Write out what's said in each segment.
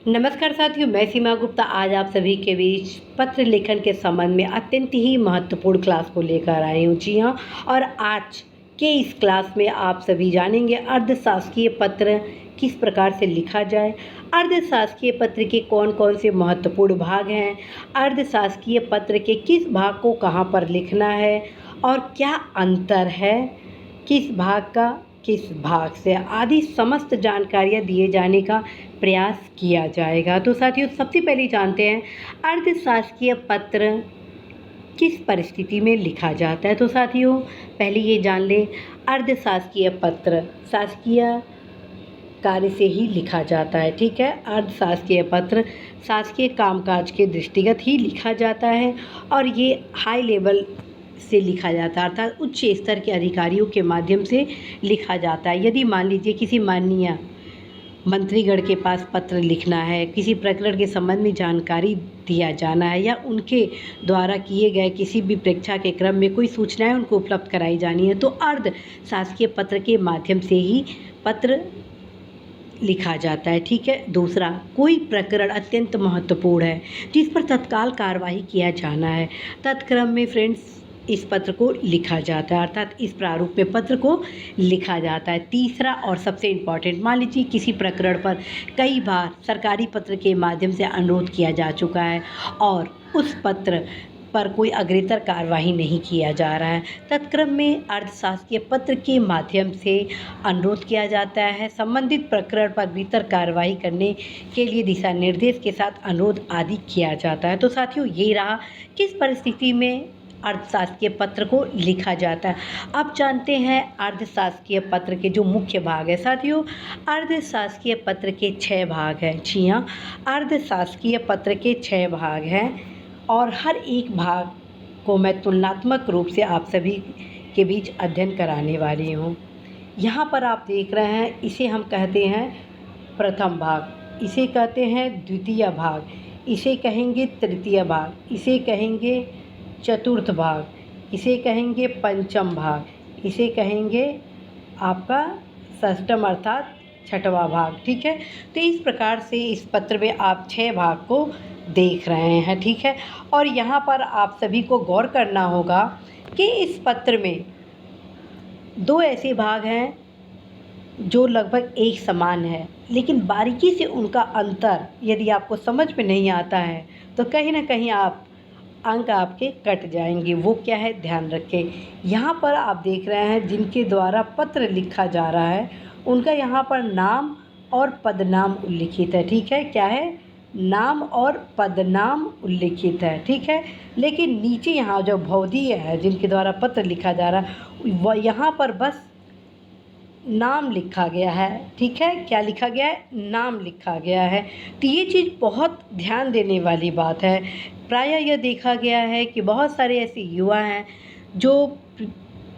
नमस्कार साथियों, मैं सीमा गुप्ता आज आप सभी के बीच पत्र लेखन के संबंध में अत्यंत ही महत्वपूर्ण क्लास को लेकर आई हूँ। जी हाँ, और आज के इस क्लास में आप सभी जानेंगे अर्धशासकीय पत्र किस प्रकार से लिखा जाए, अर्धशासकीय पत्र के कौन कौन से महत्वपूर्ण भाग हैं, अर्धशासकीय पत्र के किस भाग को कहाँ पर लिखना है और क्या अंतर है किस भाग का किस भाग से आदि समस्त जानकारियाँ दिए जाने का प्रयास किया जाएगा। तो साथियों, सबसे पहले जानते हैं अर्धशासकीय पत्र किस परिस्थिति में लिखा जाता है। तो साथियों, पहले ये जान लें अर्धशासकीय पत्र शासकीय कार्य से ही लिखा जाता है। ठीक है, अर्धशासकीय पत्र शासकीय कामकाज के दृष्टिगत ही लिखा जाता है और ये हाई लेवल से लिखा जाता है, अर्थात उच्च स्तर के अधिकारियों के माध्यम से लिखा जाता है। यदि मान लीजिए किसी माननीय मंत्रीगण के पास पत्र लिखना है, किसी प्रकरण के संबंध में जानकारी दिया जाना है या उनके द्वारा किए गए किसी भी परीक्षा के क्रम में कोई सूचनाएं उनको उपलब्ध कराई जानी है, तो अर्ध शासकीय पत्र के माध्यम से ही पत्र लिखा जाता है। ठीक है। दूसरा, कोई प्रकरण अत्यंत महत्वपूर्ण है जिस पर तत्काल कार्रवाई किया जाना है, तत्क्रम में फ्रेंड्स इस पत्र को लिखा जाता है, अर्थात इस प्रारूप में पत्र को लिखा जाता है। तीसरा और सबसे इम्पॉर्टेंट, मान लीजिए किसी प्रकरण पर कई बार सरकारी पत्र के माध्यम से अनुरोध किया जा चुका है और उस पत्र पर कोई अग्रेतर कार्रवाई नहीं किया जा रहा है, तत्क्रम में अर्धशासकीय पत्र के माध्यम से अनुरोध किया जाता है। संबंधित प्रकरण पर अग्रेतर कार्रवाई करने के लिए दिशा निर्देश के साथ अनुरोध आदि किया जाता है। तो साथियों, ये रहा किस परिस्थिति में अर्धशासकीय पत्र को लिखा जाता है। अब जानते हैं अर्धशासकीय पत्र के जो मुख्य भाग है। साथियों, अर्धशासकीय पत्र के 6 भाग हैं। जी हाँ, अर्धशासकीय पत्र के 6 भाग हैं और हर एक भाग को मैं तुलनात्मक रूप से आप सभी के बीच अध्ययन कराने वाली हूँ। यहाँ पर आप देख रहे हैं, इसे हम कहते हैं प्रथम भाग, इसे कहते हैं द्वितीय भाग, इसे कहेंगे तृतीय भाग, इसे कहेंगे चतुर्थ भाग, इसे कहेंगे पंचम भाग, इसे कहेंगे आपका षष्ठम अर्थात छठवां भाग। ठीक है। तो इस प्रकार से इस पत्र में आप 6 भाग को देख रहे हैं। ठीक है। और यहाँ पर आप सभी को गौर करना होगा कि इस पत्र में 2 ऐसे भाग हैं जो लगभग एक समान है, लेकिन बारीकी से उनका अंतर यदि आपको समझ में नहीं आता है तो कहीं ना कहीं अंक आपके कट जाएंगे। वो क्या है, ध्यान रखें। यहाँ पर आप देख रहे हैं जिनके द्वारा पत्र लिखा जा रहा है उनका यहाँ पर नाम और पदनाम उल्लिखित है। ठीक है, क्या है, नाम और पदनाम उल्लिखित है। ठीक है। लेकिन नीचे यहाँ जो भौतिक है जिनके द्वारा पत्र लिखा जा रहा है वह यहाँ पर बस नाम लिखा गया है। ठीक है, क्या लिखा गया है, नाम लिखा गया है। तो ये चीज़ बहुत ध्यान देने वाली बात है। प्रायः यह देखा गया है कि बहुत सारे ऐसे युवा हैं जो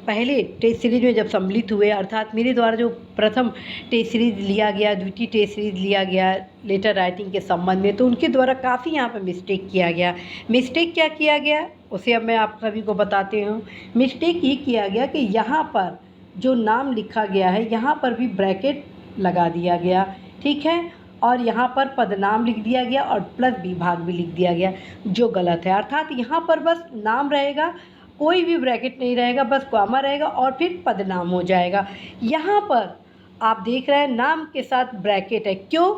पहले टेस्ट सीरीज में जब सम्मिलित हुए, अर्थात मेरे द्वारा जो प्रथम टेस्ट सीरीज लिया गया, द्वितीय टेस्ट सीरीज लिया गया लेटर राइटिंग के संबंध में, तो उनके द्वारा काफ़ी यहाँ पर मिस्टेक किया गया। मिस्टेक क्या किया गया उसे अब मैं आप सभी को बताती हूँ। मिस्टेक ये किया गया कि यहाँ पर जो नाम लिखा गया है यहाँ पर भी ब्रैकेट लगा दिया गया। ठीक है, और यहाँ पर पदनाम लिख दिया गया और प्लस विभाग भी लिख दिया गया, जो गलत है। अर्थात यहाँ पर बस नाम रहेगा, कोई भी ब्रैकेट नहीं रहेगा, बस कॉमा रहेगा और फिर पदनाम हो जाएगा। यहाँ पर आप देख रहे हैं नाम के साथ ब्रैकेट है। क्यों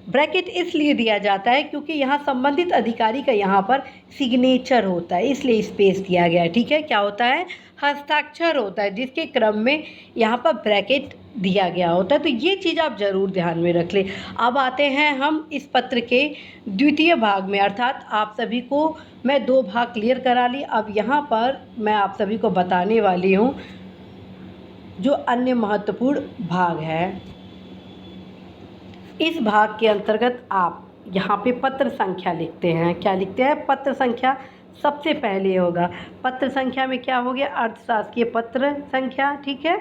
ब्रैकेट इसलिए दिया जाता है क्योंकि यहाँ संबंधित अधिकारी का यहाँ पर सिग्नेचर होता है, इसलिए स्पेस दिया गया है। ठीक है, क्या होता है, हस्ताक्षर होता है, जिसके क्रम में यहाँ पर ब्रैकेट दिया गया होता है। तो ये चीज़ आप ज़रूर ध्यान में रख लें। अब आते हैं हम इस पत्र के द्वितीय भाग में, अर्थात आप सभी को मैं 2 भाग क्लियर करा ली। अब यहाँ पर मैं आप सभी को बताने वाली हूँ जो अन्य महत्वपूर्ण भाग है। इस भाग के अंतर्गत आप यहाँ पे पत्र संख्या लिखते हैं। क्या लिखते हैं, पत्र संख्या सबसे पहले होगा। पत्र संख्या में क्या हो गया, अर्धशासकीय पत्र संख्या। ठीक है,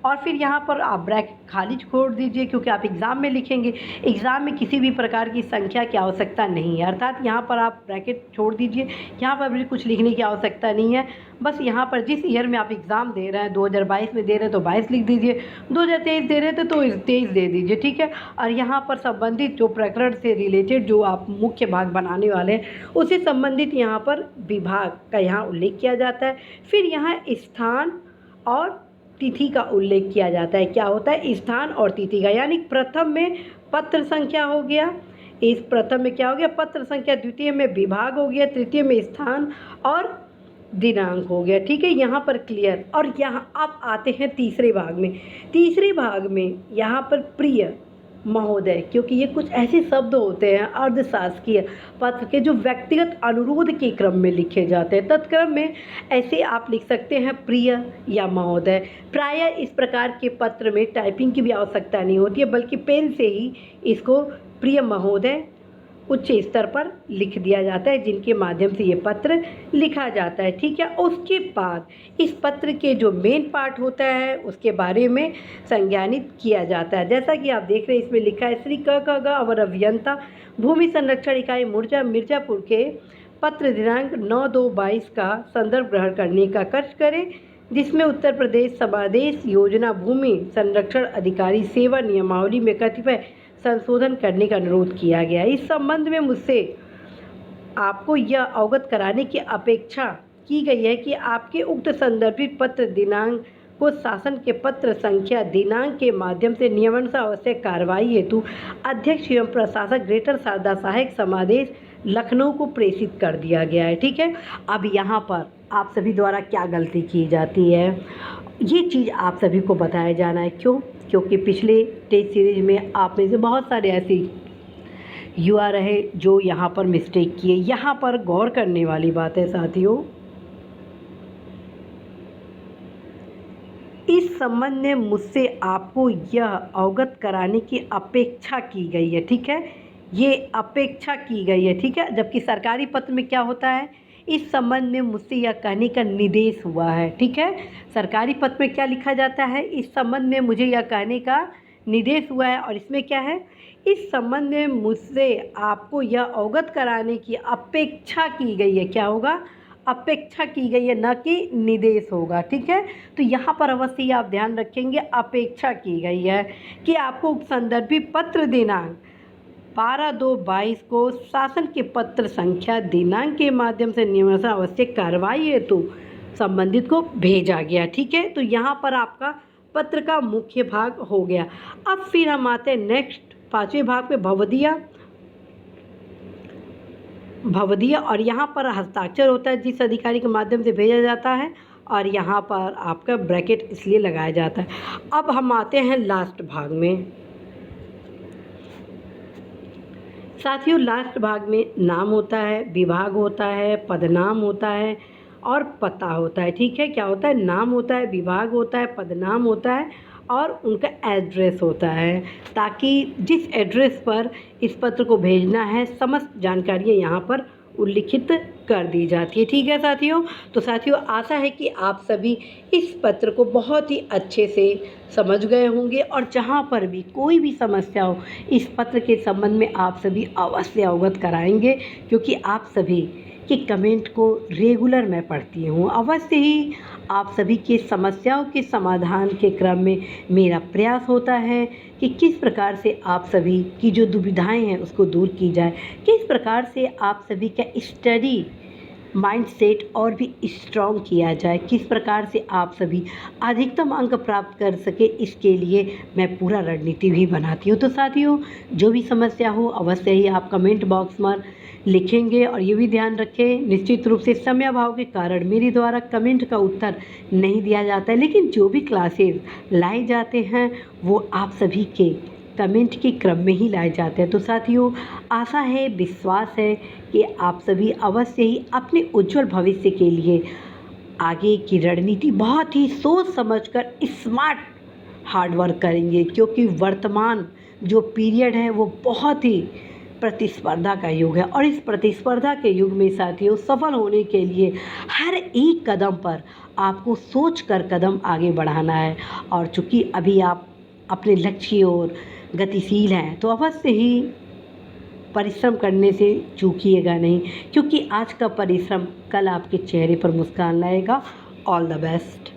और फिर यहाँ पर आप ब्रैकेट खाली छोड़ दीजिए क्योंकि आप एग्ज़ाम में लिखेंगे। एग्ज़ाम में किसी भी प्रकार की संख्या की आवश्यकता नहीं है, अर्थात यहाँ पर आप ब्रैकेट छोड़ दीजिए, यहाँ पर भी कुछ लिखने की आवश्यकता नहीं है। बस यहाँ पर जिस ईयर में आप एग्ज़ाम दे रहे हैं, 2022 में दे रहे हैं तो 22 लिख दीजिए, 2023 दे रहे थे तो 23 दे दीजिए, ठीक है। और यहाँ पर संबंधित जो प्रकरण से रिलेटेड जो आप मुख्य भाग बनाने वाले हैं, उससे संबंधित यहाँ पर विभाग का यहाँ उल्लेख किया जाता है। फिर यहाँ स्थान और तिथि का उल्लेख किया जाता है। क्या होता है? स्थान और तिथि का, यानी प्रथम में पत्र संख्या हो गया, इस प्रथम में क्या हो गया? पत्र संख्या, द्वितीय में विभाग हो गया, तृतीय में स्थान और दिनांक हो गया, ठीक है। यहाँ पर क्लियर। और यहाँ आप आते हैं तीसरे भाग में। तीसरे भाग में यहाँ पर प्रिय महोदय, क्योंकि ये कुछ ऐसे शब्द होते हैं अर्धशासकीय पत्र के जो व्यक्तिगत अनुरोध के क्रम में लिखे जाते हैं, तत्क्रम में ऐसे आप लिख सकते हैं प्रिय या महोदय। प्रायः इस प्रकार के पत्र में टाइपिंग की भी आवश्यकता नहीं होती है, बल्कि पेन से ही इसको प्रिय महोदय उच्च स्तर पर लिख दिया जाता है, जिनके माध्यम से ये पत्र लिखा जाता है, ठीक है। उसके बाद इस पत्र के जो मेन पार्ट होता है उसके बारे में संज्ञानित किया जाता है। जैसा कि आप देख रहे हैं, इसमें लिखा है श्री क अवर अभियंता भूमि संरक्षण इकाई मिर्जापुर के पत्र दिनांक 9/2/22 का संदर्भ ग्रहण करने का कष्ट करें, जिसमें उत्तर प्रदेश समादेश योजना भूमि संरक्षण अधिकारी सेवा नियमावली में कतिपय संशोधन करने का अनुरोध किया गया। इस संबंध में मुझसे आपको यह अवगत कराने की अपेक्षा की गई है कि आपके उक्त संदर्भित पत्र दिनांक को शासन के पत्र संख्या दिनांक के माध्यम से नियमानुसार आवश्यक कार्रवाई हेतु अध्यक्ष एवं प्रशासक ग्रेटर शारदा सहायक समादेश लखनऊ को प्रेषित कर दिया गया है, ठीक है। अब यहाँ पर आप सभी द्वारा क्या गलती की जाती है, ये चीज़ आप सभी को बताया जाना है। क्यों? क्योंकि पिछले टेस्ट सीरीज में आप में से बहुत सारे ऐसे युवा रहे जो यहाँ पर मिस्टेक किए। यहाँ पर गौर करने वाली बात है साथियों, इस संबंध में मुझसे आपको यह अवगत कराने की अपेक्षा की गई है, ठीक है। ये अपेक्षा की गई है, ठीक है। जबकि सरकारी पत्र में क्या होता है, इस संबंध में मुझसे यह कहने का निर्देश हुआ है, ठीक है। सरकारी पत्र में क्या लिखा जाता है, इस संबंध में मुझे यह कहने का निर्देश हुआ है, और इसमें क्या है, इस संबंध में मुझसे आपको यह अवगत कराने की अपेक्षा की गई है। क्या होगा? अपेक्षा की गई है, न कि निर्देश होगा, ठीक है। तो यहाँ पर अवश्य आप ध्यान रखेंगे, अपेक्षा की गई है कि आपको संदर्भित पत्र दिनांक 12/2/22 को शासन के पत्र संख्या दिनांक के माध्यम से नियमानुसार आवश्यक कार्रवाई हेतु संबंधित को भेजा गया, ठीक है। तो यहाँ पर आपका पत्र का मुख्य भाग हो गया। अब फिर हम आते हैं नेक्स्ट 5वें भाग पे, भवदीय। और यहाँ पर हस्ताक्षर होता है जिस अधिकारी के माध्यम से भेजा जाता है, और यहाँ पर आपका ब्रैकेट इसलिए लगाया जाता है। अब हम आते हैं लास्ट भाग में साथियों। लास्ट भाग में नाम होता है, विभाग होता है, पदनाम होता है और पता होता है, ठीक है। क्या होता है? नाम होता है, विभाग होता है, पदनाम होता है और उनका एड्रेस होता है, ताकि जिस एड्रेस पर इस पत्र को भेजना है समस्त जानकारियाँ यहाँ पर उल्लिखित कर दी जाती है, ठीक है साथियों। तो साथियों, आशा है कि आप सभी इस पत्र को बहुत ही अच्छे से समझ गए होंगे, और जहाँ पर भी कोई भी समस्या हो इस पत्र के संबंध में आप सभी अवश्य अवगत कराएंगे, क्योंकि आप सभी के कमेंट को रेगुलर मैं पढ़ती हूँ। अवश्य ही आप सभी के समस्याओं के समाधान के क्रम में मेरा प्रयास होता है कि किस प्रकार से आप सभी की जो दुविधाएं हैं उसको दूर की जाए, किस प्रकार से आप सभी का स्टडी माइंडसेट और भी स्ट्रॉन्ग किया जाए, किस प्रकार से आप सभी अधिकतम अंक प्राप्त कर सके, इसके लिए मैं पूरा रणनीति भी बनाती हूँ। तो साथियों, जो भी समस्या हो अवश्य ही आप कमेंट बॉक्स में लिखेंगे, और ये भी ध्यान रखें निश्चित रूप से समय अभाव के कारण मेरे द्वारा कमेंट का उत्तर नहीं दिया जाता है, लेकिन जो भी क्लासेस लाए जाते हैं वो आप सभी के कमेंट के क्रम में ही लाए जाते हैं। तो साथियों, आशा है, विश्वास है कि आप सभी अवश्य ही अपने उज्जवल भविष्य के लिए आगे की रणनीति बहुत ही सोच समझकर स्मार्ट हार्डवर्क करेंगे, क्योंकि वर्तमान जो पीरियड है वो बहुत ही प्रतिस्पर्धा का युग है, और इस प्रतिस्पर्धा के युग में साथियों सफल होने के लिए हर एक कदम पर आपको सोच कर कदम आगे बढ़ाना है। और चूँकि अभी आप अपने लक्ष्य की ओर गतिशील हैं तो अवश्य ही परिश्रम करने से चूकिएगा नहीं, क्योंकि आज का परिश्रम कल आपके चेहरे पर मुस्कान लाएगा। All the best.